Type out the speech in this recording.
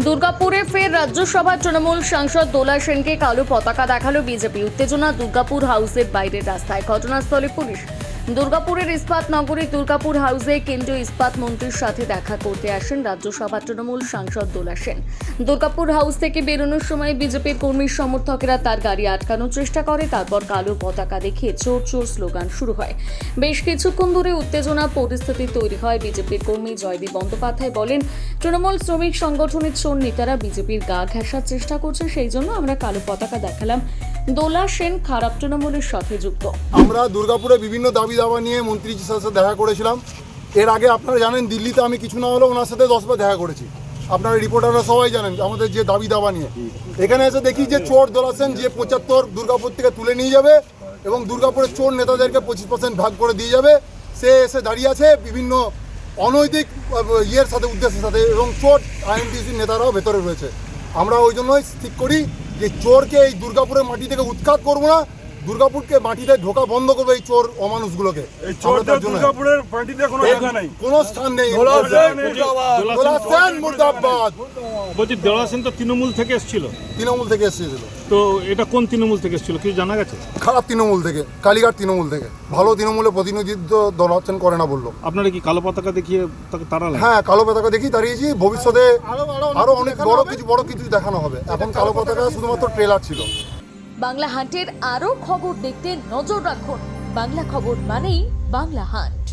দুর্গাপুরে ফের রাজ্যসভার তৃণমূল সাংসদ দোলা সেনকে কালো পতাকা দেখালো বিজেপি। উত্তেজনা দুর্গাপুর হাউসের বাইরের রাস্তায়, ঘটনাস্থলে পুলিশ। দুর্গাপুরের ইস্পাত নগরী দুর্গাপুর হাউসে কেন্দ্রীয় ইস্পাত মন্ত্রীর সাথে দেখা করতে আসেন রাজ্যসভার তৃণমূল সাংসদ দোলা সেন। দুর্গাপুর হাউস থেকে বেরোনোর সময় বিজেপির কর্মী সমর্থকেরা তার গাড়ি আটকানোর চেষ্টা করে। তারপর কালো পতাকা দেখিয়ে চোর চোর স্লোগান শুরু হয়। বেশ কিছুক্ষণ ধরে উত্তেজনা পরিস্থিতি তৈরি হয়। বিজেপির কর্মী জয়দীপ বন্দ্যোপাধ্যায় বলেন, তৃণমূল শ্রমিক সংগঠনের চোর নেতারা বিজেপির গা ঘেঁষার চেষ্টা করছে, সেই জন্য আমরা কালো পতাকা দেখালাম। দোলা সেন খারাপ তৃণমূলের সাথে যুক্ত। আমরা দুর্গাপুরে বিভিন্ন দাবি দাবা নিয়ে মন্ত্রীজির সাথে দেখা করেছিলাম। এর আগে আপনারা জানেন দিল্লিতে আমি কিছু না হলেও ওনার সাথে 10 বার দেখা করেছি। আপনারা রিপোর্টাররা সবাই জানেন আমাদের যে দাবি দাবা নিয়ে। এখানে এসে দেখি যে চোর দোলা সেন যে 75 দুর্গাপুর থেকে তুলে নিয়ে যাবে এবং দুর্গাপুরের চোর নেতাদেরকে 25% ভাগ করে দিয়ে যাবে, সে এসে দাঁড়িয়ে আছে বিভিন্ন অনৈতিক ইয়ের সাথে, উদ্দেশ্যের সাথে, এবং চোর আইএনটিসির নেতারাও ভেতরে রয়েছে। আমরা ওই জন্যই ঠিক করি যে চোরকে এই দুর্গাপুরের মাটি থেকে উৎখাত করবো না, দুর্গাপুরকে মাটিতে ঢোকা বন্ধ করবে এই চোর অমানুষগুলোকে। কোনো স্থান নেই। মুর্দাবাদ। বলছি দোলা সেন তো তৃণমূল থেকে এসেছিল। তৃণমূল থেকে এসেছিল। তো এটা কোন তৃণমূল থেকে এসেছিল কিছু জানা গেছে? খারাপ তৃণমূল থেকে, কালীঘাট তৃণমূল থেকে। ভালো তৃণমূলের প্রতিনিধিত্ব দোলা সেন করে না বললো। আপনারা কি কালো পতাকা দেখিয়ে তাকে তাড়ালেন? হ্যাঁ, কালো পতাকা দেখি তাড়িয়েছি। ভবিষ্যতে আরো অনেক বড় কিছু দেখানো হবে। এখন কালো পতাকা শুধুমাত্র ট্রেলার ছিল। বাংলা হাটের আরও খবর দেখতে নজর রাখুন। বাংলা খবর মানেই বাংলা হাট।